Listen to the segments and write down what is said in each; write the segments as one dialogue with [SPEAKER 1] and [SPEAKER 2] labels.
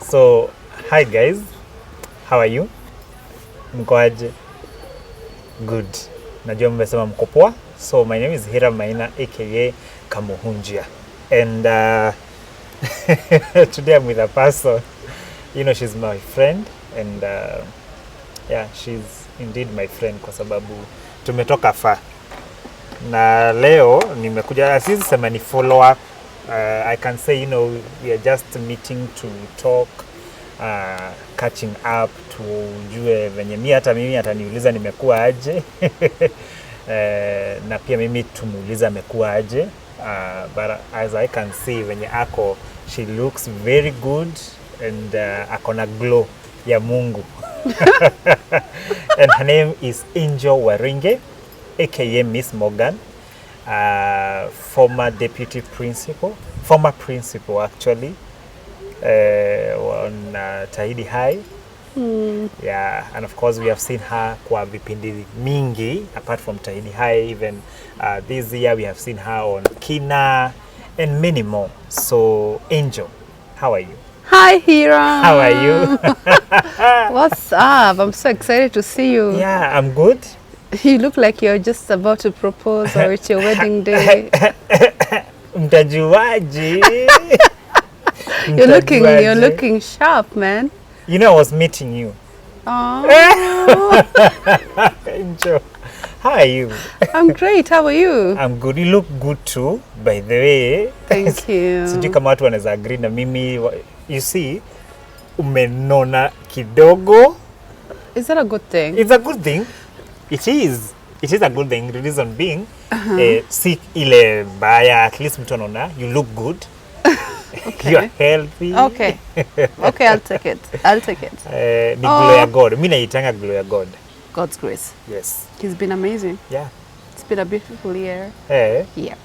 [SPEAKER 1] So, hi guys, how are you? Mkoaje? Good. Najua mmesema mko poa. So, my name is Hira Maina, aka Kamuhunjia. And today I'm with a person, you know, she's my friend. And yeah, she's indeed my friend kwa sababu tumetoka far. Na leo nimekuja sisi sema ni follow up. I can say, you know, we are just meeting to talk, catching up, tujue venye mimi ataniuliza nimekuwa aje. Na pia mimi tumuuliza amekuwa aje. But as I can see venye ako, she looks very good and ako na glow ya Mungu. And her name is Angel Waringe, aka Miss Morgan. Former principal actually on Tahidi High. Yeah, and of course we have seen her kwa vipindi mingi apart from Tahidi High. Even this year we have seen her on Kina and many more. So Angel, how are you?
[SPEAKER 2] Hi Hira.
[SPEAKER 1] How are you?
[SPEAKER 2] What's up? I'm so excited to see you.
[SPEAKER 1] Yeah, I'm good.
[SPEAKER 2] You look like you're just about to propose or it's your wedding day.
[SPEAKER 1] Mtajuaji.
[SPEAKER 2] You're looking sharp, man.
[SPEAKER 1] You know I was meeting you.
[SPEAKER 2] Oh.
[SPEAKER 1] Angel, how are you?
[SPEAKER 2] I'm great. How are you?
[SPEAKER 1] I'm good. You look good too, by the way.
[SPEAKER 2] Thank you.
[SPEAKER 1] Sijui kama watu wanaweza agree na mimi. You see, umenona kidogo.
[SPEAKER 2] Is that a good thing?
[SPEAKER 1] It's a good thing. It is. It is a good thing. The reason being, si ile baya, at least mtu anaona, you look good. Okay. You are healthy.
[SPEAKER 2] Okay. Okay, I'll take it.
[SPEAKER 1] Ni glow ya God. Mimi naitanga glow ya God.
[SPEAKER 2] God's grace.
[SPEAKER 1] Yes.
[SPEAKER 2] He's been amazing.
[SPEAKER 1] Yeah.
[SPEAKER 2] It's been a beautiful year.
[SPEAKER 1] Hey.
[SPEAKER 2] Yep.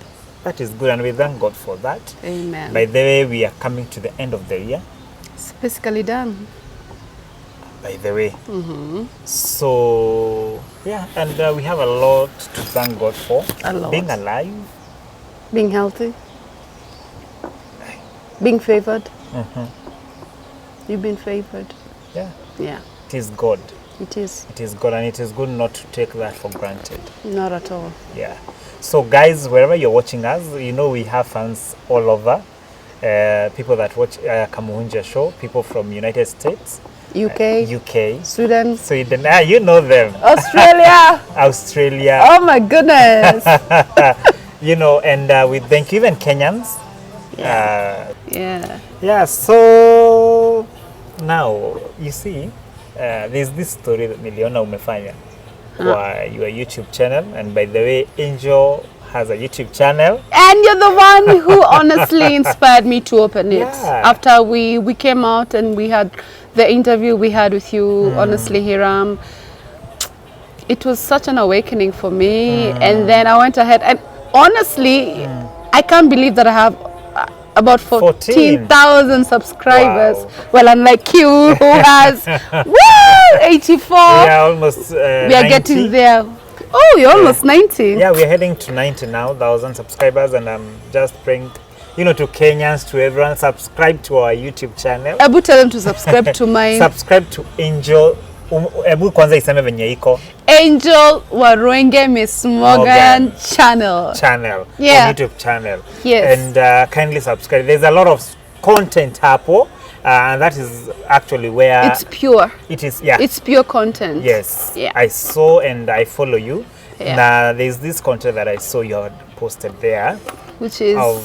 [SPEAKER 1] That is good and we thank God for that.
[SPEAKER 2] Amen.
[SPEAKER 1] By the way, we are coming to the end of the year.
[SPEAKER 2] It's basically done.
[SPEAKER 1] By the way. So, yeah, and we have a lot to thank God for.
[SPEAKER 2] A lot.
[SPEAKER 1] Being alive.
[SPEAKER 2] Being healthy. Being favored. You've been favored.
[SPEAKER 1] Yeah.
[SPEAKER 2] Yeah.
[SPEAKER 1] It is God.
[SPEAKER 2] It is.
[SPEAKER 1] It is God, and it is good not to take that for granted.
[SPEAKER 2] Not at all.
[SPEAKER 1] Yeah. So, guys, wherever you're watching us, you know we have fans all over. People that watch Kamuhunjia show, people from United States. UK.
[SPEAKER 2] Sweden.
[SPEAKER 1] You know them. Australia.
[SPEAKER 2] Oh my goodness.
[SPEAKER 1] You know, and we thank you, even Kenyans.
[SPEAKER 2] Yeah.
[SPEAKER 1] So now you see, there's this story that niliona umefanya kwa your YouTube channel, and by the way, Angel has a YouTube channel.
[SPEAKER 2] And you're the one who honestly inspired me to open it.
[SPEAKER 1] Yeah.
[SPEAKER 2] After we came out and we had the interview we had with you, honestly, Hiram, it was such an awakening for me. And then I went ahead and honestly, I can't believe that I have about 14,000 subscribers.
[SPEAKER 1] Wow.
[SPEAKER 2] Well, unlike you who has 84.
[SPEAKER 1] Yeah, almost
[SPEAKER 2] We are
[SPEAKER 1] 90.
[SPEAKER 2] getting there. Oh, you're almost 90.
[SPEAKER 1] Yeah, we're heading to 90 now, 1,000 subscribers, and I'm just praying, you know, to Kenyans, to everyone, subscribe to our YouTube channel.
[SPEAKER 2] Ebu tell them to subscribe to mine.
[SPEAKER 1] Subscribe to Angel. Ebu kwanza iseme venye iko.
[SPEAKER 2] Angel Waringe Miss Morgan channel. Yeah.
[SPEAKER 1] On YouTube channel.
[SPEAKER 2] Yes.
[SPEAKER 1] And kindly subscribe. There's a lot of content hapo. And that is actually where
[SPEAKER 2] it's pure.
[SPEAKER 1] It is, yeah.
[SPEAKER 2] It's pure content.
[SPEAKER 1] Yes.
[SPEAKER 2] Yeah.
[SPEAKER 1] I saw and I follow you.
[SPEAKER 2] Yeah.
[SPEAKER 1] Now there's this content that I saw you had posted there.
[SPEAKER 2] Which is
[SPEAKER 1] of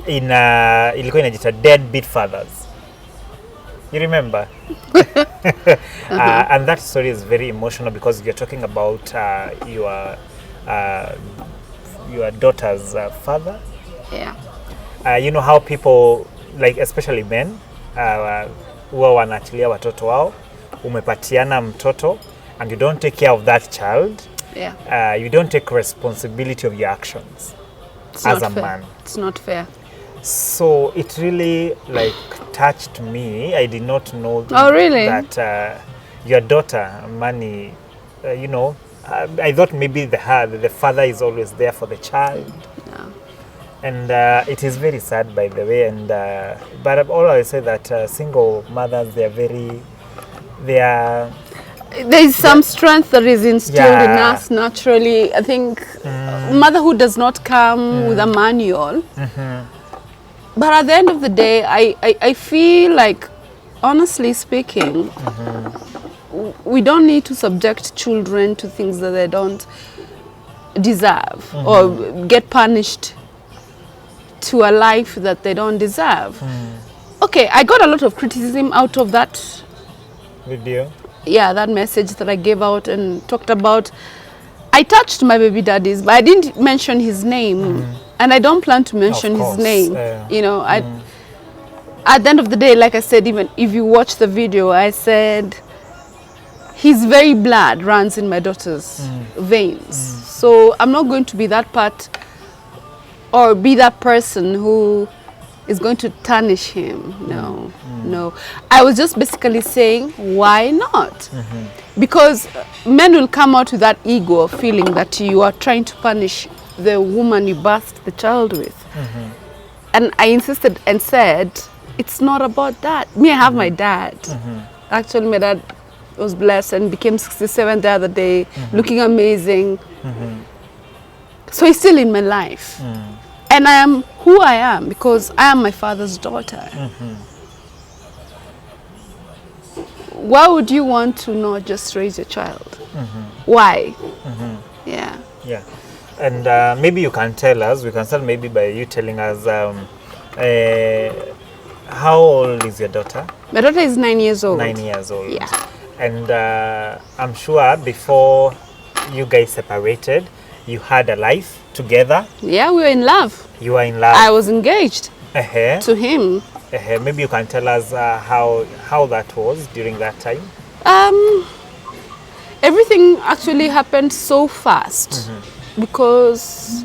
[SPEAKER 1] ilikuwa inajita Deadbeat Fathers. You remember? And that story is very emotional because you're talking about your daughter's father.
[SPEAKER 2] Yeah.
[SPEAKER 1] You know how people, like especially men, huwa wanaachilia watoto wao, umepatiana mtoto and you don't take care of that child.
[SPEAKER 2] Yeah.
[SPEAKER 1] You don't take responsibility of your actions as a man.
[SPEAKER 2] It's not fair.
[SPEAKER 1] So it really like touched me. I did not know that your daughter, Mani, you know, I thought maybe the father is always there for the child.
[SPEAKER 2] No.
[SPEAKER 1] And it is very sad, by the way. And but I've always say that single mothers, they are
[SPEAKER 2] There is some strength that is instilled in
[SPEAKER 1] Yeah.
[SPEAKER 2] us naturally. I think motherhood does not come with a manual. But at the end of the day, I feel like, honestly speaking, we don't need to subject children to things that they don't deserve or get punished to a life that they don't deserve. Okay, I got a lot of criticism out of that,
[SPEAKER 1] video.
[SPEAKER 2] yeah, that message that I gave out and talked about. I touched my baby daddies, but I didn't mention his name, and I don't plan to mention his
[SPEAKER 1] course,
[SPEAKER 2] name.
[SPEAKER 1] yeah.
[SPEAKER 2] You know, at the end of the day, like I said, even if you watch the video, I said his very blood runs in my daughter's veins. So I'm not going to be that part or be that person who is going to tarnish him. No, no. I was just basically saying, why not? Because men will come out with that ego of feeling that you are trying to punish the woman you birthed the child with. And I insisted and said, it's not about that. Me, I have my dad. Actually, my dad was blessed and became 67 the other day, looking amazing. So he's still in my life. And I am who I am because I am my father's daughter. Why would you want to not just raise your child? Why? Yeah.
[SPEAKER 1] Yeah. And maybe you can tell us, we can start maybe by you telling us how old is your daughter?
[SPEAKER 2] My daughter is 9 years old.
[SPEAKER 1] 9 years old.
[SPEAKER 2] Yeah.
[SPEAKER 1] And I'm sure before you guys separated, you had a life together.
[SPEAKER 2] Yeah, we were in love.
[SPEAKER 1] You were in love.
[SPEAKER 2] I was engaged
[SPEAKER 1] Uh-huh.
[SPEAKER 2] to him.
[SPEAKER 1] Maybe you can tell us how that was during that time.
[SPEAKER 2] Everything actually happened so fast because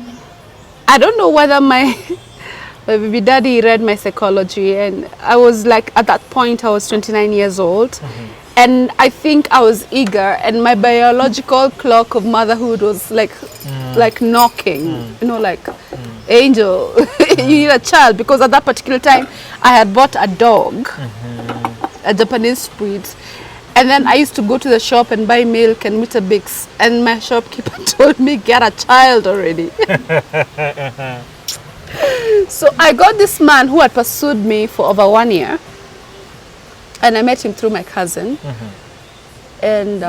[SPEAKER 2] I don't know whether my baby daddy read my psychology, and I was like, at that point I was 29 years old, and I think I was eager, and my biological clock of motherhood was like knocking, you know, like angel, you need a child, because at that particular time I had bought a dog, a Japanese breed. And then I used to go to the shop and buy milk and Weetabix, and my shopkeeper told me, get a child already. So I got this man who had pursued me for over 1 year, and I met him through my cousin. And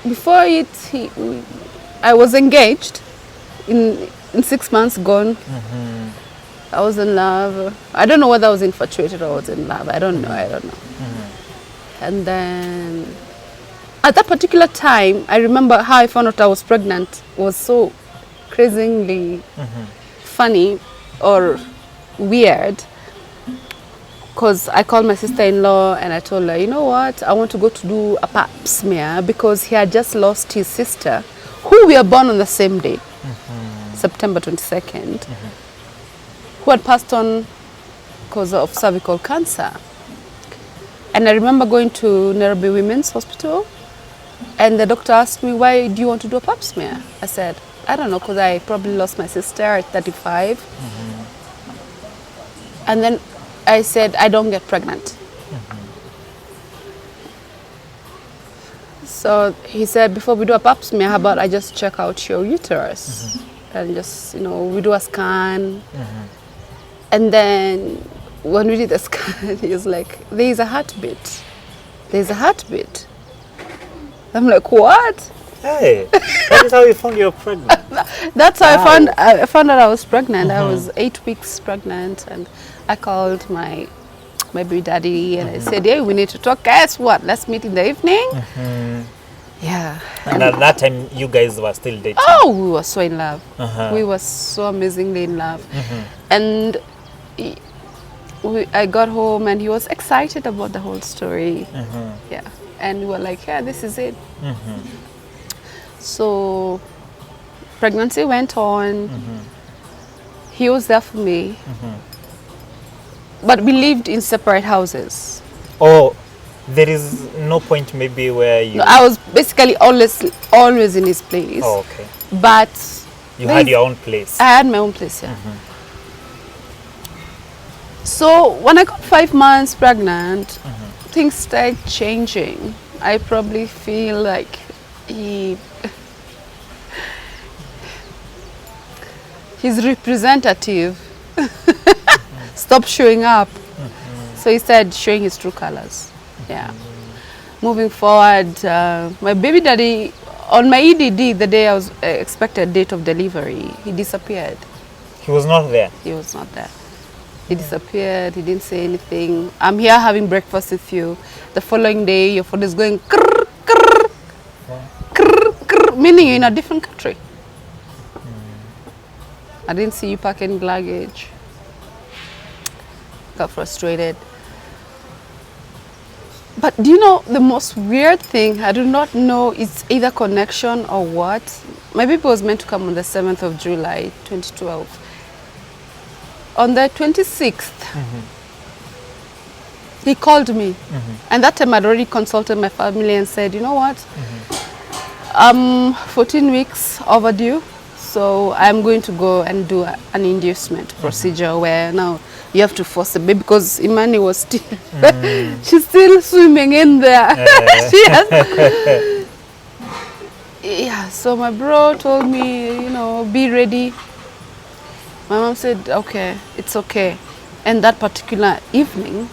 [SPEAKER 2] before it, I was engaged. In 6 months gone, I was in love. I don't know whether I was infatuated or I was in love. I don't know. And then at that particular time, I remember how I found out I was pregnant was so crazily funny or weird, because I called my sister-in-law and I told her, you know what, I want to go to do a pap smear, because he had just lost his sister, who we were born on the same day, September 22nd, who had passed on because of cervical cancer. And I remember going to Nairobi Women's Hospital, and the doctor asked me, why do you want to do a pap smear? I said, I don't know, because I probably lost my sister at 35. And then I said, I don't get pregnant. So he said, before we do a pap smear, how about I just check out your uterus? And just, you know, we do a scan. And then when we did the scan, he was like, there's a heartbeat. There's a heartbeat. I'm like, what?
[SPEAKER 1] Hey, that is how you found you're pregnant.
[SPEAKER 2] That's how I found out I was pregnant. I was 8 weeks pregnant, and I called my baby daddy and I said, hey, we need to talk. Guess what? Let's meet in the evening. Yeah.
[SPEAKER 1] And at that time, you guys were still dating.
[SPEAKER 2] Oh, we were so in love. We were so amazingly in love. And I got home and he was excited about the whole story. Yeah. And we were like, yeah, this is it. So pregnancy went on. He was there for me. But we lived in separate houses.
[SPEAKER 1] Oh, there is no point maybe where you...
[SPEAKER 2] No, I was basically always in his place.
[SPEAKER 1] Oh, okay.
[SPEAKER 2] But
[SPEAKER 1] You had your own place.
[SPEAKER 2] I had my own place, yeah. So when I got 5 months pregnant, things started changing. I probably feel like his representative stopped showing up. So he started showing his true colors. Yeah. Moving forward, my baby daddy, on my EDD, the day I was expected date of delivery, he disappeared.
[SPEAKER 1] He was not there.
[SPEAKER 2] He was not there. He disappeared. He didn't say anything. I'm here having breakfast with you. The following day, your phone is going krr, krr, krr, krr, meaning you're in a different country. I didn't see you pack any luggage. Got frustrated. But do you know the most weird thing? I do not know it's either connection or what. My baby was meant to come on the 7th of July, 2012. On the 26th, he called me. And that time I'd already consulted my family and said, you know what? I'm 14 weeks overdue. So I'm going to go and do an inducement procedure where now you have to force the baby because Imani was still, she's still swimming in there. Yeah, so my bro told me, you know, be ready. My mom said, okay, it's okay. And that particular evening,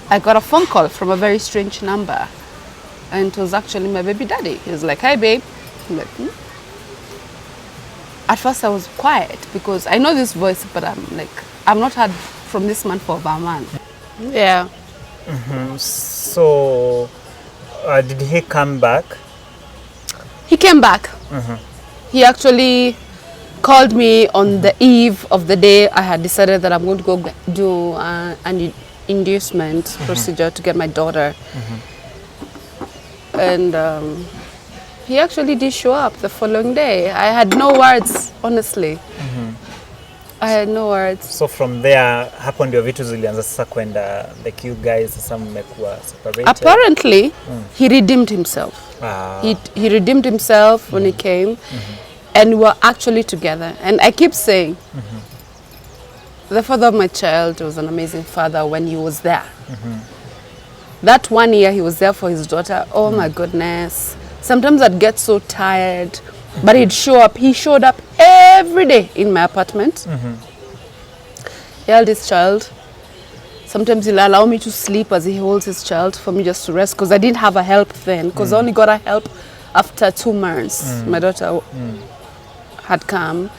[SPEAKER 2] I got a phone call from a very strange number. And it was actually my baby daddy. He was like, hi, babe. I'm like, At first I was quiet because I know this voice, but I'm not heard from this man for about a month. Yeah.
[SPEAKER 1] So, did he come back?
[SPEAKER 2] He came back. He actually called me on the eve of the day I had decided that I'm going to go do an inducement procedure to get my daughter. And he actually did show up the following day. I had no words, honestly. I had no words.
[SPEAKER 1] So from there, hapo ndio vitu zilianza sasa kwenda, like you guys sasa mmekuwa separated?
[SPEAKER 2] Apparently, he redeemed himself. He redeemed himself when he came, and we were actually together. And I keep saying, the father of my child was an amazing father when he was there. That 1 year he was there for his daughter, oh my goodness. Sometimes I'd get so tired, but he'd show up. He showed up every day in my apartment. He held his child. Sometimes he'll allow me to sleep as he holds his child for me just to rest, because I didn't have a help then, because I only got a help after 2 months. My daughter had come.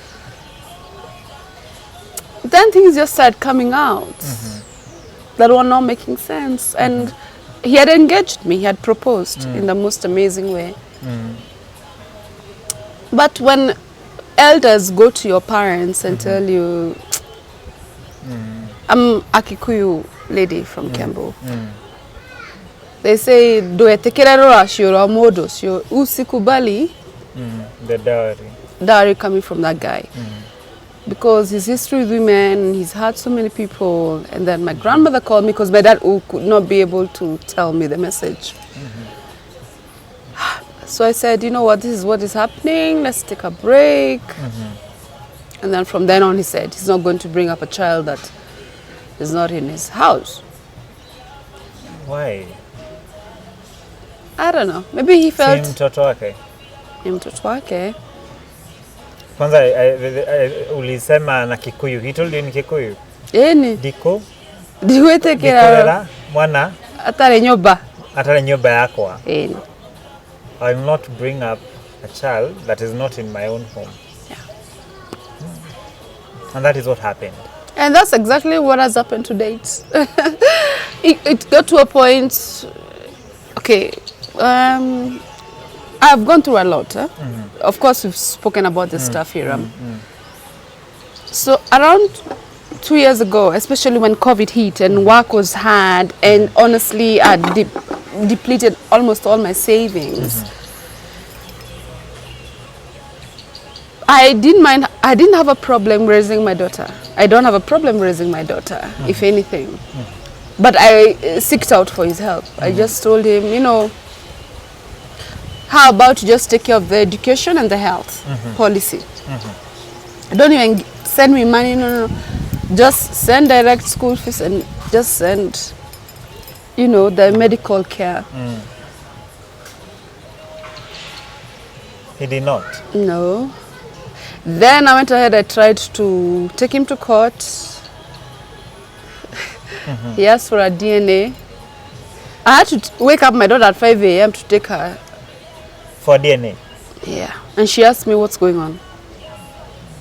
[SPEAKER 2] Then things just started coming out that were not making sense. And he had engaged me, he had proposed in the most amazing way. But when elders go to your parents and tell you, I'm a Kikuyu lady from Kiambu. They say, usikubali
[SPEAKER 1] the dowry.
[SPEAKER 2] Dowry coming from that guy. Because his history with women, he's had so many people. And then my grandmother called me because my dad could not be able to tell me the message. So I said, you know what, this is what is happening, let's take a break. And then from then on he said he's not going to bring up a child that is not in his house.
[SPEAKER 1] Why?
[SPEAKER 2] I don't know, maybe he felt...
[SPEAKER 1] Si mtoto wake?
[SPEAKER 2] Ni mtoto wake.
[SPEAKER 1] Kwanza ulisema na Kikuyu. He told you in Kikuyu?
[SPEAKER 2] Eni.
[SPEAKER 1] Diko?
[SPEAKER 2] Diwetekera
[SPEAKER 1] mwana?
[SPEAKER 2] atare nyoba.
[SPEAKER 1] Atare nyoba yakwa.
[SPEAKER 2] Eni.
[SPEAKER 1] I will not bring up a child that is not in my own home.
[SPEAKER 2] Yeah.
[SPEAKER 1] And that is what happened.
[SPEAKER 2] And that's exactly what has happened to date. It got to a point, okay, I've gone through a lot. Of course, we've spoken about this stuff here. So around 2 years ago, especially when COVID hit and work was hard, and honestly, I depleted almost all my savings. I didn't have a problem raising my daughter. I don't have a problem raising my daughter, if anything. But I seeked out for his help. I just told him, you know, how about you just take care of the education and the health policy? Don't even send me money. No. Just send direct school fees and just send, the medical care.
[SPEAKER 1] He did not.
[SPEAKER 2] No. Then I went ahead, I tried to take him to court. He asked for a DNA. I had to wake up my daughter at 5 a.m. to take her.
[SPEAKER 1] For DNA?
[SPEAKER 2] Yeah. And she asked me what's going on.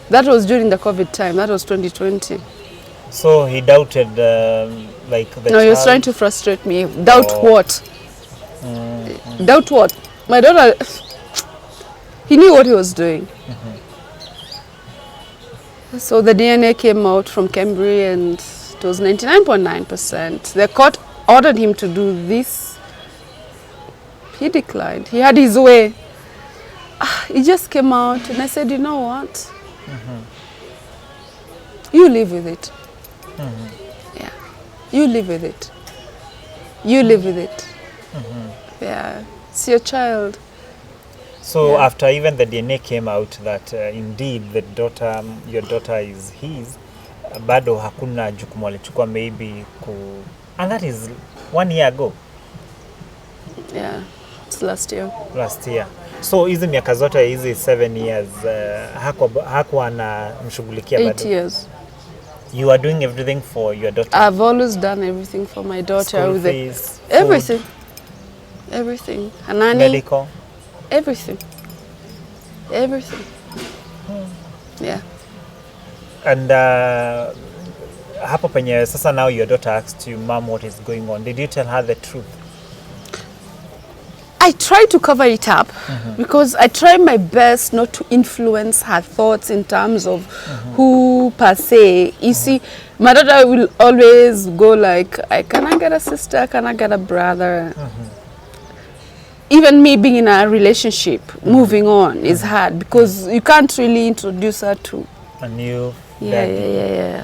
[SPEAKER 2] That was during the COVID time. That was 2020.
[SPEAKER 1] So he doubted, like the
[SPEAKER 2] No, he was
[SPEAKER 1] child?
[SPEAKER 2] trying to frustrate me. Doubt what? Doubt what? My daughter, he knew what he was doing. So the DNA came out from Cambry and it was 99.9%. The court ordered him to do this. He declined. He had his way. He just came out and I said, you know what? You live with it. Yeah. You live with it. You live with it. Yeah. It's your child.
[SPEAKER 1] So
[SPEAKER 2] Yeah.
[SPEAKER 1] after even the DNA came out that indeed your daughter is his, bado hakuna jukumu alichukua maybe and that is 1 year ago.
[SPEAKER 2] Yeah. It's last year.
[SPEAKER 1] Last year. So hizi miaka zote hizi 7 years hakuwa anamshughulikia
[SPEAKER 2] 8
[SPEAKER 1] bado.
[SPEAKER 2] years.
[SPEAKER 1] You are doing everything for your daughter.
[SPEAKER 2] I've always done everything for my daughter.
[SPEAKER 1] School
[SPEAKER 2] with
[SPEAKER 1] fees,
[SPEAKER 2] everything. Everything. Hanani.
[SPEAKER 1] medical.
[SPEAKER 2] Everything. Everything. Yeah.
[SPEAKER 1] And hapo penye sasa now your daughter asked you, Mom, what is going on? Did you tell her the truth?
[SPEAKER 2] I try to cover it up because I try my best not to influence her thoughts in terms of who per se. You see, my daughter will always go like, can I get a sister? Can I get a brother? Even me being in a relationship, moving on is hard because you can't really introduce her to
[SPEAKER 1] A new
[SPEAKER 2] yeah.
[SPEAKER 1] daddy.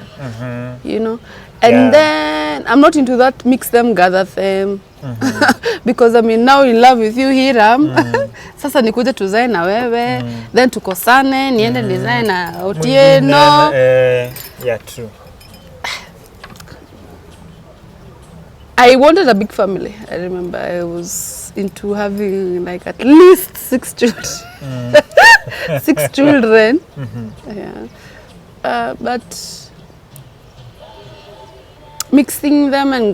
[SPEAKER 2] And
[SPEAKER 1] Yeah.
[SPEAKER 2] then I'm not into that mix them, gather them. Because I'm now in love with you, Hiram. Sasa nikuje tuzae na wewe, then tukosane, niende nizae na Otieno.
[SPEAKER 1] Yeah, true.
[SPEAKER 2] I wanted a big family. I remember I was into having like at least 6 children. 6 children. Yeah. But mixing them and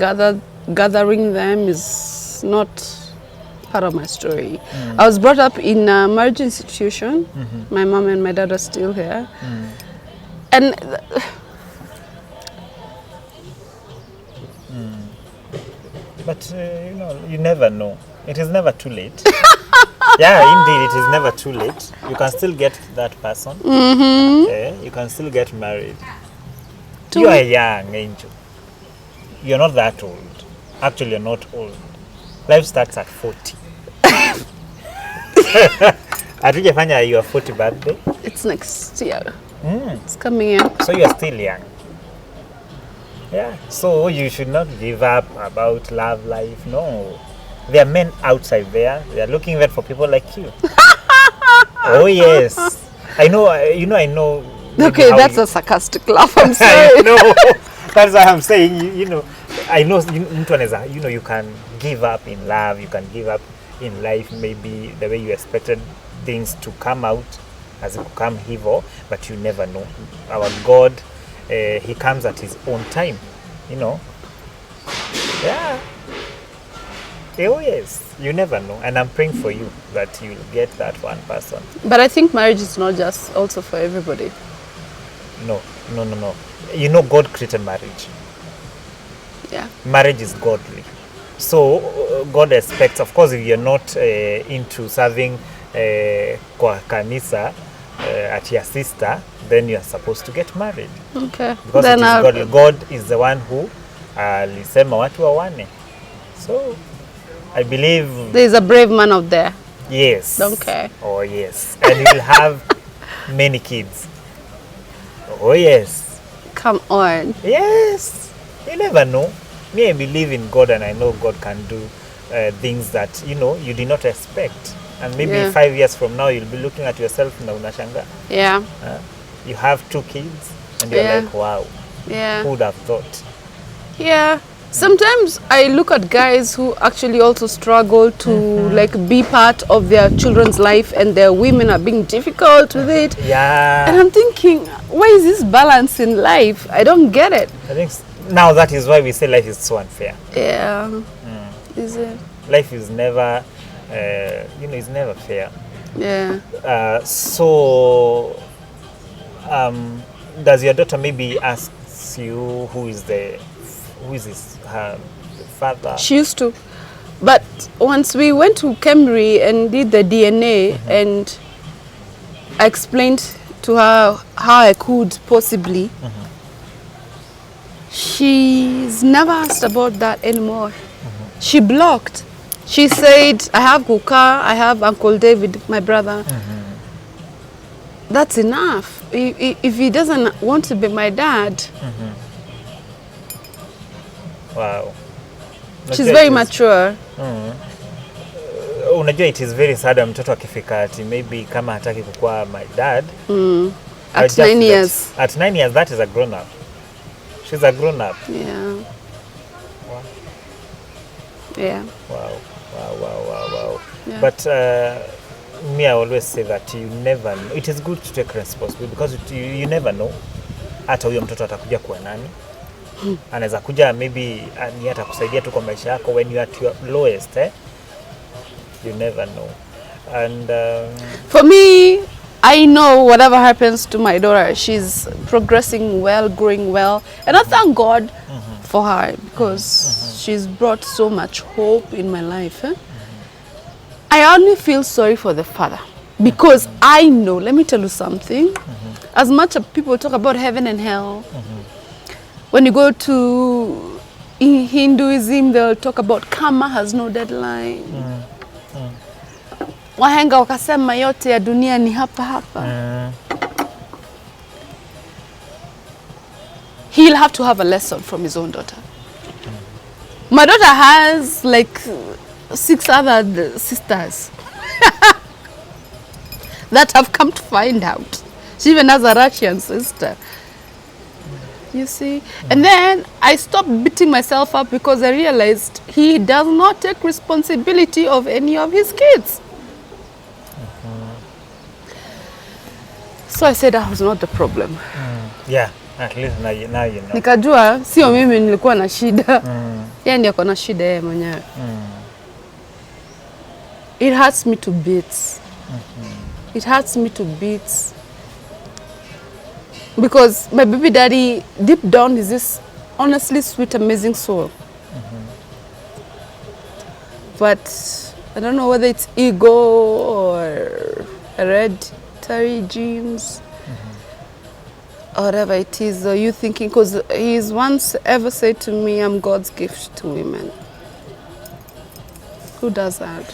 [SPEAKER 2] gathering them is not part of my story. I was brought up in a marriage institution. My mom and my dad are still here. And
[SPEAKER 1] But you never know. It is never too late. Yeah, indeed, it is never too late. You can still get that person. You can still get married. You are young, Angel. You're not that old. Actually, you're not old. Life starts at 40. Hatujafanya your 40 birthday.
[SPEAKER 2] it's next year. It's coming in.
[SPEAKER 1] So you're still young. Yeah. So you should not give up about love life. No. There are men outside there. They are looking there for people like you. Oh yes. I know. I know.
[SPEAKER 2] Okay, that's a sarcastic laugh. I'm
[SPEAKER 1] I
[SPEAKER 2] sorry.
[SPEAKER 1] know. That's what I'm saying. I know. You can give up in love. You can give up in life. Maybe the way you expected things to come out as it come evil, but you never know. Our God, He comes at His own time. Yeah. Oh yes. You never know, and I'm praying for you that you'll get that one person.
[SPEAKER 2] But I think marriage is not just also for everybody.
[SPEAKER 1] No. God created marriage.
[SPEAKER 2] Yeah.
[SPEAKER 1] Marriage is godly. So God expects, of course, if you're not into serving kwa kanisa at your sister, then you're supposed to get married.
[SPEAKER 2] Okay.
[SPEAKER 1] Because
[SPEAKER 2] Then
[SPEAKER 1] it is godly. God is the one who alisema watu wawane. So I believe...
[SPEAKER 2] There's a brave man out there.
[SPEAKER 1] Yes.
[SPEAKER 2] Okay.
[SPEAKER 1] Oh yes. And you'll have many kids. Oh yes.
[SPEAKER 2] Come on.
[SPEAKER 1] Yes. You never know. Me, I believe in God, and I know God can do things that you did not expect. And maybe 5 years from now, you'll be looking at yourself na unashanga.
[SPEAKER 2] Yeah.
[SPEAKER 1] you have 2 kids and you're
[SPEAKER 2] Yeah.
[SPEAKER 1] like, wow,
[SPEAKER 2] Yeah.
[SPEAKER 1] who would have thought?
[SPEAKER 2] Yeah. Sometimes I look at guys who actually also struggle to like be part of their children's life, and their women are being difficult with it. And
[SPEAKER 1] Yeah,
[SPEAKER 2] I'm thinking, why is this balance in life? I don't get it.
[SPEAKER 1] I think now that is why we say life is so unfair.
[SPEAKER 2] Yeah. Is it?
[SPEAKER 1] Life is never, it's never fair.
[SPEAKER 2] Yeah.
[SPEAKER 1] So, does your daughter maybe asks you who is her father?
[SPEAKER 2] She used to. But once we went to Cambry and did the DNA, and I explained to her how I could possibly, she's never asked about that anymore. She blocked. She said, I have Kuka, I have Uncle David, my brother. That's enough. If he doesn't want to be my dad,
[SPEAKER 1] Wow.
[SPEAKER 2] she's very mature.
[SPEAKER 1] Unajua it is very sad mtoto akifika ati maybe kama hataki kukuwa my dad.
[SPEAKER 2] At 9 years.
[SPEAKER 1] At 9 years, that is a grown up. She's a grown up.
[SPEAKER 2] Yeah.
[SPEAKER 1] Wow.
[SPEAKER 2] Yeah.
[SPEAKER 1] Wow.
[SPEAKER 2] Yeah.
[SPEAKER 1] But me, I always say that you never know. It is good to take responsibility because you never know hata huyo mtoto atakuja kuwa nani. Anaweza kuja maybe ni atakusaidia tu kwa maisha yako when you are at your lowest, you never know. And
[SPEAKER 2] for me, I know whatever happens to my daughter, she's progressing well, growing well, and I thank God for her because she's brought so much hope in my life. I only feel sorry for the father because I know, let me tell you something, as much as people talk about heaven and hell, when you go to Hinduism, they'll talk about karma has no deadline. Wahenga wakasema yote ya dunia ni hapa hapa. He'll have to have a lesson from his own daughter. My daughter has like 6 other sisters that have come to find out. She even has a Russian sister. You see? And then I stopped beating myself up because I realized he does not take responsibility of any of his kids. So I said I was not the problem.
[SPEAKER 1] yeah, at least now you know.
[SPEAKER 2] Nikajua sio mimi nilikuwa na shida. Yeye ndiye akona shida yeye mwenyewe. It hurts me to bits. It hurts me to bits. Because my baby daddy, deep down, is this honestly sweet, amazing soul. But I don't know whether it's ego or hereditary genes or whatever it is. Or you thinking, because he's once ever said to me, I'm God's gift to women. Who does that?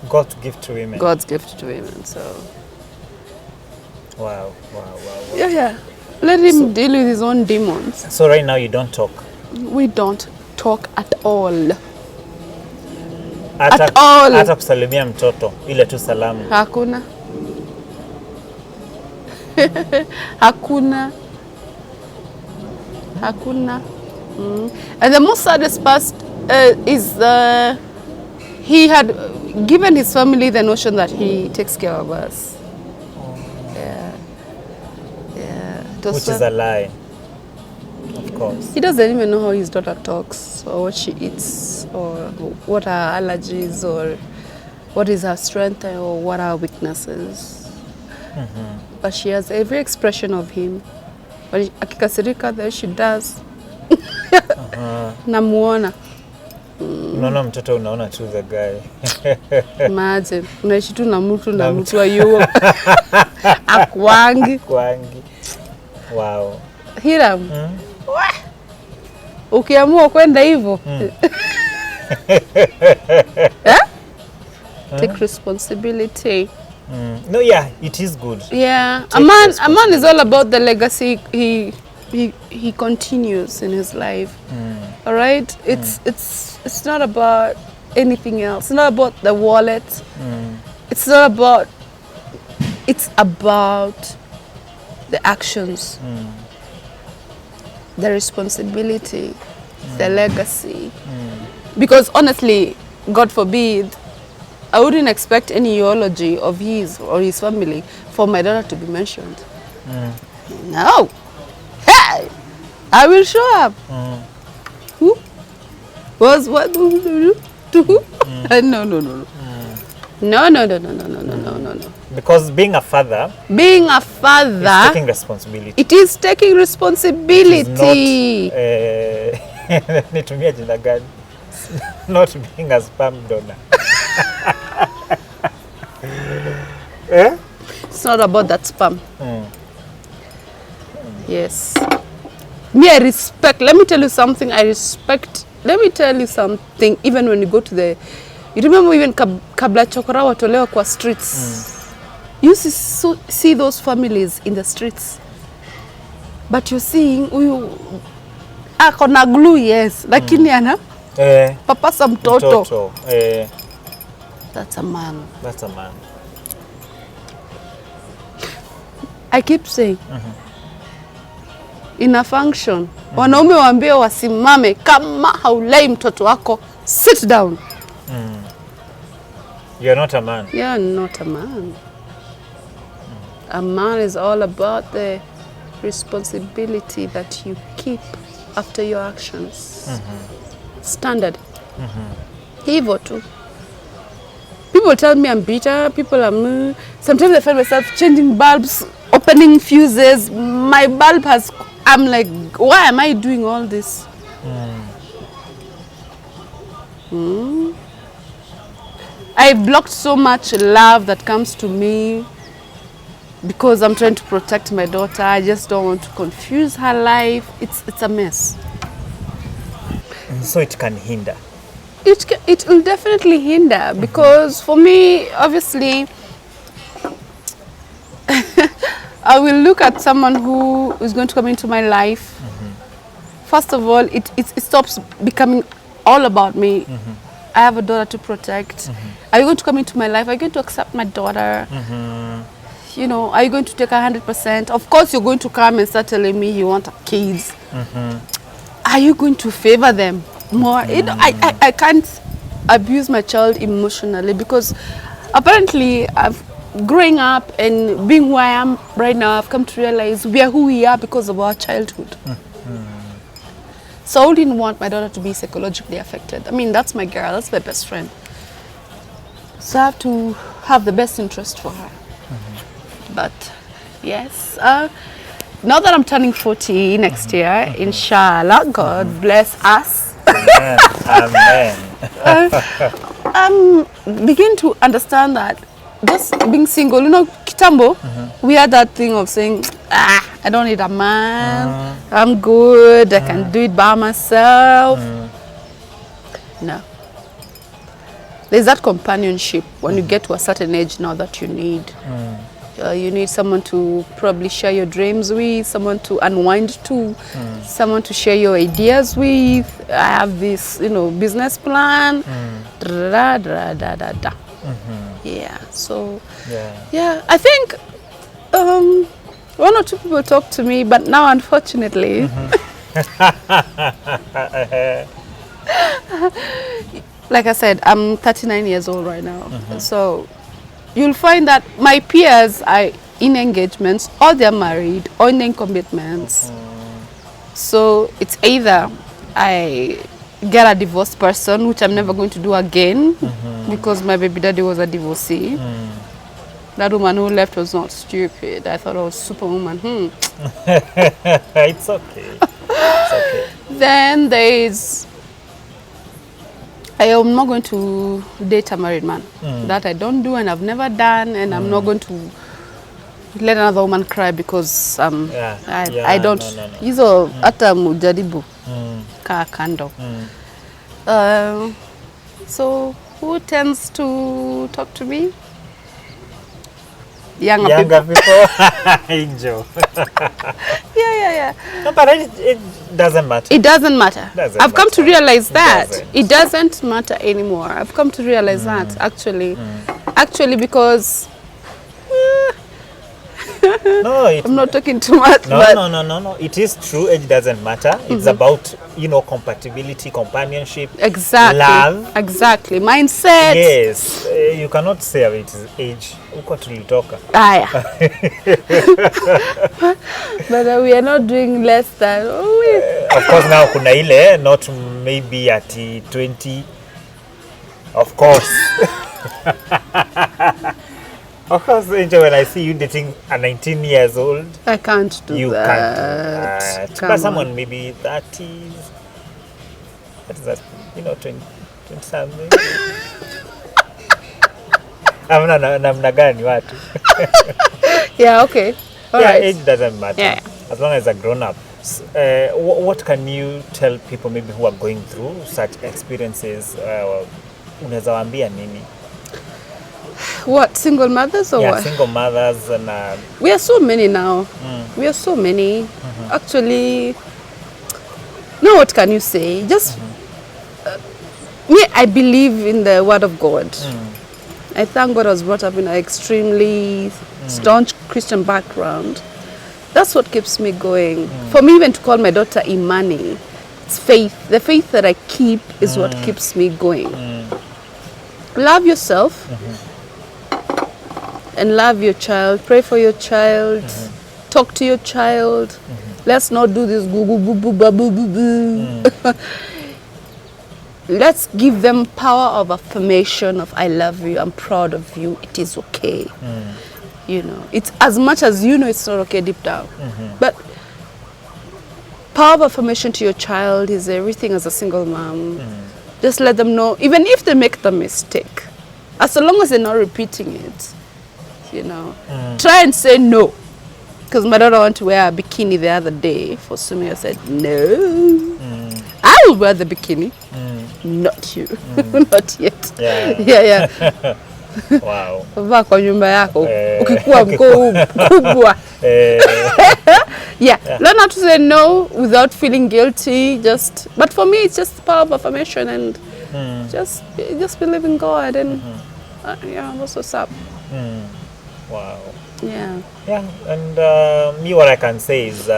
[SPEAKER 1] God's gift to women.
[SPEAKER 2] God's gift to women, so.
[SPEAKER 1] Wow.
[SPEAKER 2] Yeah. Let him deal with his own demons.
[SPEAKER 1] So right now you don't talk?
[SPEAKER 2] We don't talk at all.
[SPEAKER 1] At
[SPEAKER 2] all.
[SPEAKER 1] Hata kusalimia mtoto, ile tu salamu.
[SPEAKER 2] Hakuna. Hakuna. And the most saddest part is he had given his family the notion that he takes care of us.
[SPEAKER 1] Which is a lie, of course.
[SPEAKER 2] He doesn't even know how his daughter talks or what she eats or what her allergies or what is her strength or what her weaknesses. But she has every expression of him. But akikasirika, there she does. Namuona.
[SPEAKER 1] Unaona mtoto, unaona tu the guy.
[SPEAKER 2] Imagine, unaishi tu na mtu wa yuo. Akwangi.
[SPEAKER 1] Wow.
[SPEAKER 2] Hiram. Ukiamua kwenda hivyo. Take responsibility.
[SPEAKER 1] No, yeah, it is good.
[SPEAKER 2] Yeah, a man is all about the legacy he continues in his life. All right, it's not about anything else. It's not about the wallet. It's not about. It's about the actions, the responsibility, the legacy. Because honestly, God forbid, I wouldn't expect any eulogy of his or his family for my daughter to be mentioned. No. Hey, I will show up. Who? Was what? To who? No, no, no, no. No, no, no, no, no, no, no, no, no, no.
[SPEAKER 1] Because being a father
[SPEAKER 2] is
[SPEAKER 1] taking responsibility.
[SPEAKER 2] It is taking responsibility.
[SPEAKER 1] Nitumia jina gani? Not being a sperm donor.
[SPEAKER 2] It's not about that sperm. Yes. Me, I respect. Let me tell you something. I respect. Let me tell you something. Even when you go to the, you remember even kabla chokora watolewa kwa streets. You see those families in the streets. But you're seeing akona glue, yes, lakini ana papasa mtoto. That's a man.
[SPEAKER 1] That's a man.
[SPEAKER 2] I keep saying, in a function, wanaume waambie wasimame, kama haulei mtoto wako, sit down.
[SPEAKER 1] You're not a man.
[SPEAKER 2] You're not a man. A man is all about the responsibility that you keep after your actions. Standard. Hivyo tu. People tell me I'm bitter. People are... Sometimes I find myself changing bulbs, opening fuses. My bulb has... I'm like, why am I doing all this? I blocked so much love that comes to me because I'm trying to protect my daughter. I just don't want to confuse her life. It's a mess.
[SPEAKER 1] So it can hinder.
[SPEAKER 2] It will definitely hinder because for me, obviously, I will look at someone who is going to come into my life. First of all, it stops becoming all about me. I have a daughter to protect. Are you going to come into my life? Are you going to accept my daughter? You know, are you going to take 100%? Of course, you're going to come and start telling me you want kids. Are you going to favor them more? You know, I can't abuse my child emotionally because apparently growing up and being who I am right now, I've come to realize we are who we are because of our childhood. So I didn't want my daughter to be psychologically affected. I mean, that's my girl, that's my best friend. So I have to have the best interest for her. But yes, now that I'm turning 40 next year, inshallah, God bless us.
[SPEAKER 1] Amen.
[SPEAKER 2] Begin to understand that just being single, you know, kitambo, we had that thing of saying, I don't need a man, I'm good, I can do it by myself. No. There's that companionship when you get to a certain age now that you need. You need someone to probably share your dreams with, someone to unwind to, someone to share your ideas with. I have this, you know, business plan. Yeah, so, yeah, I think one or two people talk to me, but now unfortunately, like I said, I'm 39 years old right now. So you'll find that my peers are in engagements or they're married or in commitments. So it's either I get a divorced person, which I'm never going to do again because my baby daddy was a divorcee. That woman who left was not stupid. I thought I was superwoman.
[SPEAKER 1] It's okay. It's okay.
[SPEAKER 2] Then there's, I am not going to date a married man. That I don't do and I've never done, and I'm not going to let another woman cry because I don't. Hizo hata mujaribu kaa kando. So who tends to talk to me? Younger
[SPEAKER 1] people. Angel.
[SPEAKER 2] Yeah.
[SPEAKER 1] No, but it doesn't matter.
[SPEAKER 2] It doesn't matter. I've come to realize that it doesn't matter anymore. I've come to realize that actually because
[SPEAKER 1] No,
[SPEAKER 2] I'm not talking too much.
[SPEAKER 1] No,
[SPEAKER 2] but
[SPEAKER 1] no. It is true. Age doesn't matter. It's about, compatibility, companionship,
[SPEAKER 2] Exactly.
[SPEAKER 1] love.
[SPEAKER 2] Exactly. Mindset.
[SPEAKER 1] Yes, you cannot say it is age. Uko tulitoka.
[SPEAKER 2] Aya. But we are not doing less than.
[SPEAKER 1] Of course, now kuna ile, not maybe at 20. Of course. Of course, Angel, when I see you dating a 19 years old,
[SPEAKER 2] I can't do
[SPEAKER 1] you
[SPEAKER 2] that.
[SPEAKER 1] can't do that.
[SPEAKER 2] Come
[SPEAKER 1] But
[SPEAKER 2] on.
[SPEAKER 1] someone maybe 30s, what is that, 20 something. Namna gani watu.
[SPEAKER 2] Yeah, okay. All
[SPEAKER 1] Yeah,
[SPEAKER 2] right.
[SPEAKER 1] age doesn't matter.
[SPEAKER 2] Yeah.
[SPEAKER 1] As long as a grown up. What can you tell people maybe who are going through such experiences? Unaweza waambia nini?
[SPEAKER 2] What, single mothers or
[SPEAKER 1] Yeah,
[SPEAKER 2] what?
[SPEAKER 1] single mothers and
[SPEAKER 2] We are so many now. We are so many. Actually, now what can you say? Just me, I believe in the word of God. I thank God I was brought up in an extremely staunch Christian background. That's what keeps me going. For me, even to call my daughter Imani, it's faith. The faith that I keep is what keeps me going. Love yourself. And love your child. Pray for your child. Talk to your child. Let's not do this goo goo boo boo ba boo boo boo. Let's give them power of affirmation of I love you, I'm proud of you, it is okay. It's as much as it's not okay deep down. But power of affirmation to your child is everything as a single mom. Just let them know, even if they make the mistake, as long as they're not repeating it. Try and say no. Because my daughter wanted to wear a bikini the other day for swimming. I said, no. I will wear the bikini. Not you. Not yet. Yeah.
[SPEAKER 1] wow.
[SPEAKER 2] Vaa kwa nyumba yako. Ukikuwa mkubwa. Yeah. Learn how to say no without feeling guilty. But for me, it's just the power of affirmation and just believe in God and that's what's up.
[SPEAKER 1] Wow.
[SPEAKER 2] Yeah.
[SPEAKER 1] Yeah, and me, what I can say is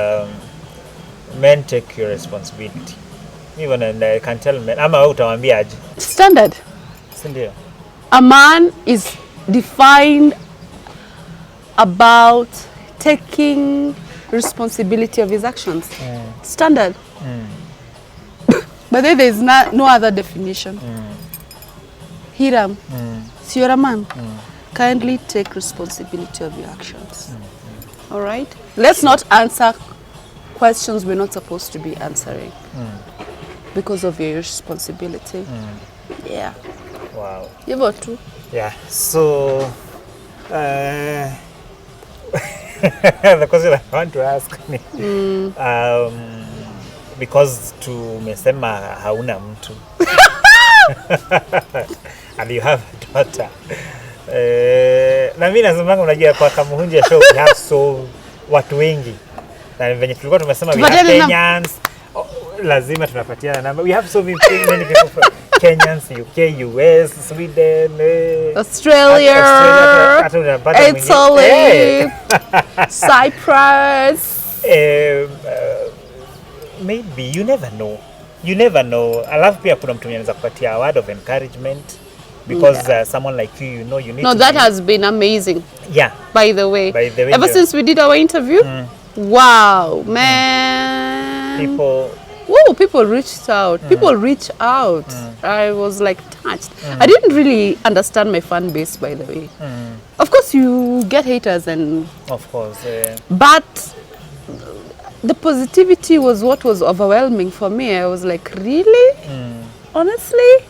[SPEAKER 1] men take your responsibility. Even and I can tell men, I'm out of
[SPEAKER 2] Standard. A man is defined about taking responsibility of his actions. Standard. But then there is no other definition. Hiram, so you're a man. Kindly take responsibility of your actions. All right? Let's not answer questions we're not supposed to be answering because of your responsibility. Yeah.
[SPEAKER 1] Wow.
[SPEAKER 2] You vote too.
[SPEAKER 1] Yeah. So, the question I want to ask me, because tumesema hauna mtu and you have a daughter. Na mimi nasemanga, unajua kwa Kamuhunjia show we have watu wengi. Na venye tulikuwa tumesema we have Kenyans, lazima tunapatiana namba. We have so many people from Kenyans, UK, US, Sweden,
[SPEAKER 2] Australia, Italy, Cyprus.
[SPEAKER 1] Maybe you never know. Alafu pia kuna mtu anaweza kupatia a word of encouragement. Because someone like you know, you need to.
[SPEAKER 2] No, that has been amazing.
[SPEAKER 1] Yeah.
[SPEAKER 2] By the way, ever since we did our interview, wow, man. People reached out. People reach out. I was like touched. I didn't really understand my fan base, by the way. Of course, you get haters and.
[SPEAKER 1] Of course.
[SPEAKER 2] But the positivity was what was overwhelming for me. I was like, really? Honestly?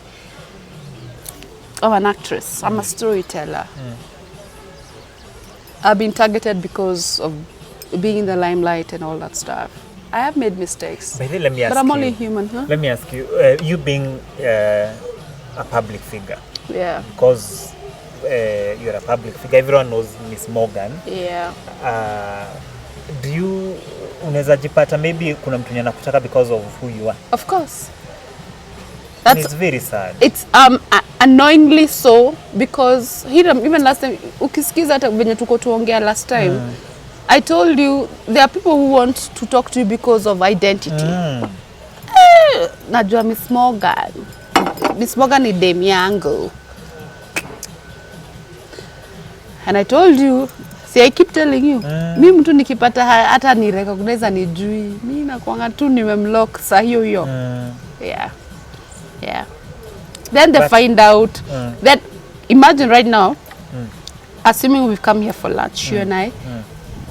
[SPEAKER 2] I'm an actress. I'm a storyteller. I've been targeted because of being in the limelight and all that stuff. I have made mistakes.
[SPEAKER 1] But let me ask
[SPEAKER 2] I'm
[SPEAKER 1] you,
[SPEAKER 2] only human, huh?
[SPEAKER 1] Let me ask you, you being a public figure.
[SPEAKER 2] Yeah.
[SPEAKER 1] Because you're a public figure. Everyone knows Miss Morgan.
[SPEAKER 2] Yeah.
[SPEAKER 1] Do you unaweza jipata maybe kuna mtu anakutaka because of who you are?
[SPEAKER 2] Of course.
[SPEAKER 1] It's very sad.
[SPEAKER 2] It's annoyingly so because even last time ukisikiza hata venye tuko tuongea last time I told you there are people who want to talk to you because of identity. Najua Miss Morgan. Miss Morgan ni demu yangu. And I told you, see, I keep telling you, mimi mtu nikipata hata ni recognize nijui, mimi nakuanga tu nimemlock saa hiyo hiyo. Yeah. Then they find out that, imagine right now, assuming we've come here for lunch, you and I,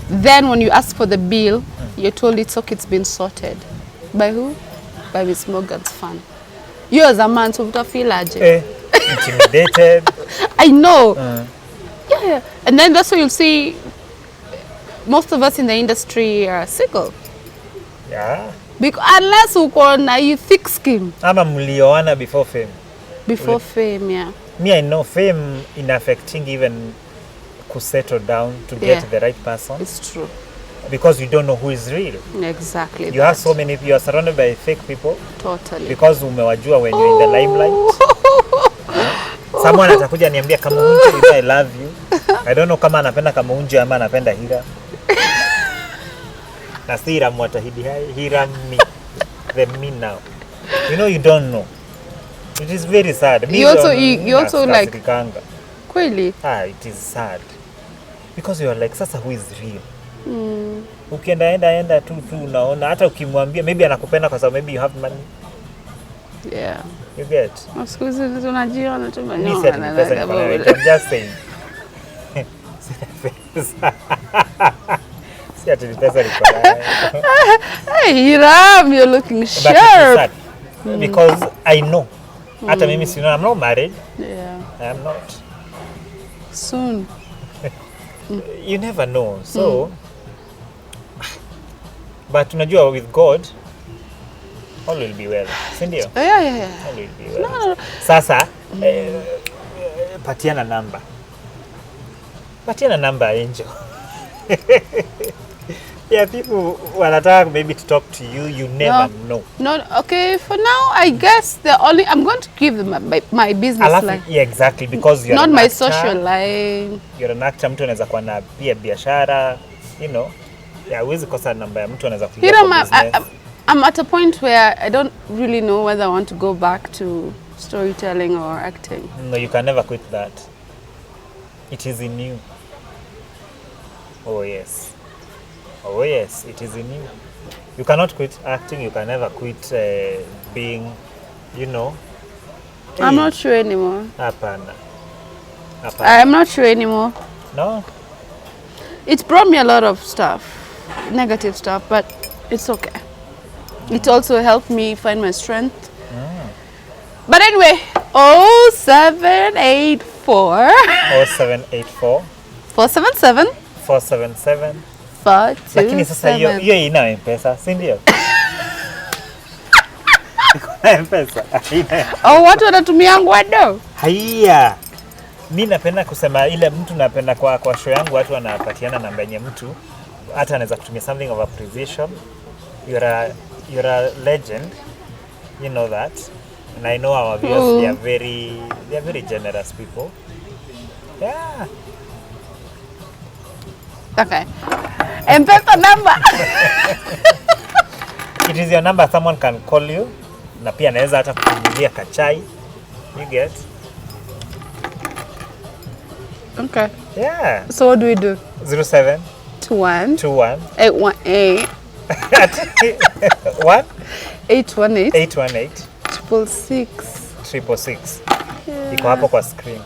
[SPEAKER 2] then when you ask for the bill, you're told it's okay, it's been sorted. By who? By Miss Morgan's fan. You as a man, so you feel aje.
[SPEAKER 1] Intimidated.
[SPEAKER 2] I know. Yeah. And then that's why you'll see most of us in the industry are single.
[SPEAKER 1] Yeah.
[SPEAKER 2] Because unless uko na you thick skin.
[SPEAKER 1] Ama mlioana before fame.
[SPEAKER 2] Before fame, yeah.
[SPEAKER 1] Me, I know fame in affecting even to settle down to get the right person.
[SPEAKER 2] It's true.
[SPEAKER 1] Because you don't know who is real.
[SPEAKER 2] Exactly.
[SPEAKER 1] You have so many people, you are surrounded by fake people.
[SPEAKER 2] Totally.
[SPEAKER 1] Because umewajua when you're in the limelight. Someone atakuja niambia kama unje, I love you. I don't know kama anapenda kama unje ama anapenda Hira. Na si Hiram watahidi Hiram me. The me now. You know, you don't know. It is very sad.
[SPEAKER 2] You also like kweli.
[SPEAKER 1] It is sad. Because you are like, sasa who is real? Ukienda tu unaona hata ukimwambia maybe anakupenda kwa sababu maybe you have money.
[SPEAKER 2] Yeah.
[SPEAKER 1] You get?
[SPEAKER 2] Excuse me, tunajiona tu manyo.
[SPEAKER 1] I'm just saying. See ati pesa liko nayo.
[SPEAKER 2] Hey, Hiram, you're looking sharp.
[SPEAKER 1] Because I know. Hata mimi si I'm not married.
[SPEAKER 2] Yeah.
[SPEAKER 1] I am not.
[SPEAKER 2] Soon.
[SPEAKER 1] You never know. So but unajua with God all will be well. Si ndio?
[SPEAKER 2] Yeah.
[SPEAKER 1] All will be well. No. Sasa patiana number Angel. Yeah, people wanataka maybe to talk to you, you never know.
[SPEAKER 2] No, okay, for now I guess I'm going to give them my business life.
[SPEAKER 1] Yeah, exactly, because you're
[SPEAKER 2] not
[SPEAKER 1] an
[SPEAKER 2] my
[SPEAKER 1] actor,
[SPEAKER 2] social life.
[SPEAKER 1] You're an actor, mtu anaweza kuwa na pia biashara, you know. Yeah, huwezi kosa namba ya mtu anaweza kupiga kwa business.
[SPEAKER 2] I'm at a point where I don't really know whether I want to go back to storytelling or acting.
[SPEAKER 1] No, you can never quit that. It is in you. Oh yes, it is in you. You cannot quit acting, you can never quit being, you know. Hey.
[SPEAKER 2] I'm not sure anymore.
[SPEAKER 1] Hapana.
[SPEAKER 2] I'm not sure anymore.
[SPEAKER 1] No?
[SPEAKER 2] It brought me a lot of stuff, negative stuff, but it's okay. It also helped me find my strength. But anyway, 0784 477 427.
[SPEAKER 1] Lakini sasa hiyo ina M-Pesa, si ndio? Iko na M-Pesa.
[SPEAKER 2] Watu wanatumia ngwado.
[SPEAKER 1] Haiya. Mimi napenda kusema ile mtu napenda kwa show yangu watu wanapatiana namba yenye mtu hata anaweza kutumia something of appreciation. You're a legend. You know that. And I know our viewers, they are very generous people. Yeah.
[SPEAKER 2] Okay. M-Pesa number.
[SPEAKER 1] It is your number, someone can call you. Na pia anaweza hata kukununulia kachai. You get?
[SPEAKER 2] Okay.
[SPEAKER 1] Yeah.
[SPEAKER 2] So what do we do?
[SPEAKER 1] 07
[SPEAKER 2] 21
[SPEAKER 1] 818
[SPEAKER 2] what?
[SPEAKER 1] 818
[SPEAKER 2] 666.
[SPEAKER 1] Yeah. Iko hapo kwa screen.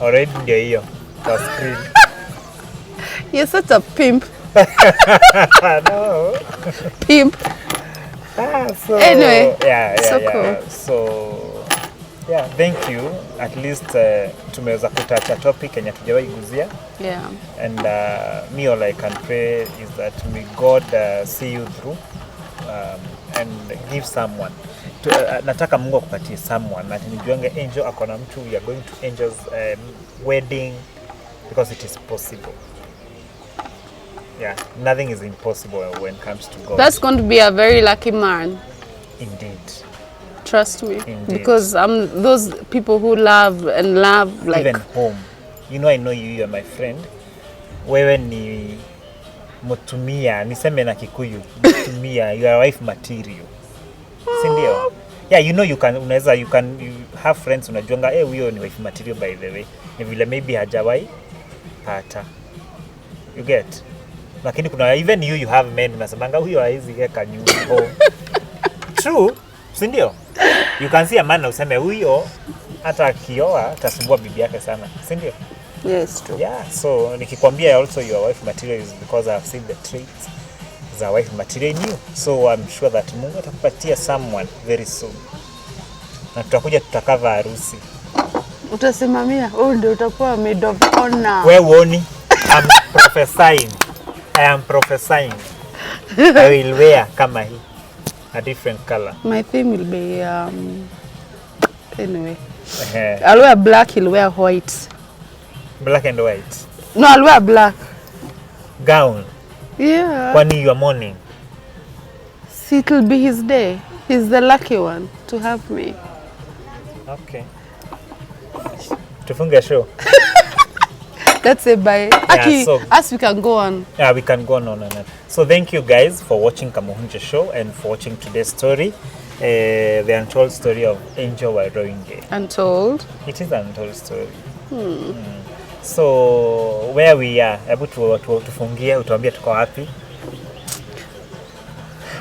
[SPEAKER 1] Already ndio hiyo kwa screen.
[SPEAKER 2] You're such a pimp.
[SPEAKER 1] No.
[SPEAKER 2] Pimp. Anyway.
[SPEAKER 1] Yeah.
[SPEAKER 2] Cool.
[SPEAKER 1] So yeah, thank you. At least tumeweza kutacha topic yenye tujawahi guzia.
[SPEAKER 2] Yeah.
[SPEAKER 1] And me all I can pray is that may God see you through and give someone. Nataka Mungu akupatie someone. Na nijuange Angel akona mtu, we are going to Angel's wedding because it is possible. Yeah, nothing is impossible when it comes to God.
[SPEAKER 2] That's going to be a very lucky man.
[SPEAKER 1] Indeed.
[SPEAKER 2] Trust me.
[SPEAKER 1] Indeed.
[SPEAKER 2] Because I'm those people who love like...
[SPEAKER 1] Even home. You know, I know you're my friend. wewe ni mutumia, niseme na Kikuyu, mutumia, you are wife material. Si ndio? Yeah, you know you have friends unajuanga huyo ni wife material by the way. Ni vile maybe hajawahi pata. You get? Lakini kuna even you have men unasemanga huyo haizi weka nyumba. True, si ndio? You can see a man useme huyo hata akioa atasumbua bibi yake sana, si ndio?
[SPEAKER 2] Yes, true.
[SPEAKER 1] Yeah, so nikikwambia also your wife material is because I've seen the traits za wife material in you. So I'm sure that Mungu atakupatia someone very soon. Na tutakuja tutakava harusi.
[SPEAKER 2] Utasimamia, ndio utakuwa maid of honor.
[SPEAKER 1] Wewe uoni? I'm prophesying. I am prophesying. I will wear kama hii. A different color.
[SPEAKER 2] My theme will be anyway. I'll wear black, he'll wear white.
[SPEAKER 1] Black and white.
[SPEAKER 2] No, I'll wear black.
[SPEAKER 1] Gown.
[SPEAKER 2] Yeah.
[SPEAKER 1] Kwani you are mourning?
[SPEAKER 2] See, it'll be his day. He's the lucky one to have me.
[SPEAKER 1] Okay. Tufunge show.
[SPEAKER 2] Let's say bye. Aki,
[SPEAKER 1] so,
[SPEAKER 2] as we can go on.
[SPEAKER 1] Yeah, we can go on. So thank you guys for watching Kamuhunja show and for watching today's story. The untold story of Angel Wairunge.
[SPEAKER 2] Untold?
[SPEAKER 1] It is an untold story. So where we are, hebu tufungie, utuambie tuko wapi?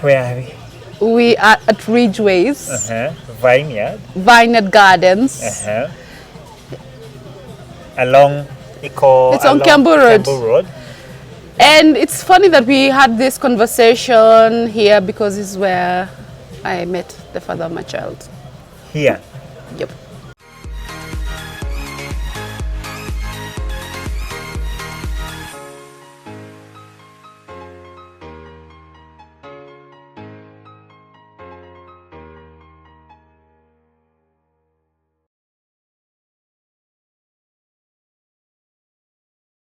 [SPEAKER 1] Where are we?
[SPEAKER 2] We are at Ridgeways.
[SPEAKER 1] Vineyard
[SPEAKER 2] Gardens.
[SPEAKER 1] Along
[SPEAKER 2] it's on Kiambu Road. And it's funny that we had this conversation here because this is where I met the father of my child.
[SPEAKER 1] Here?
[SPEAKER 2] Yep.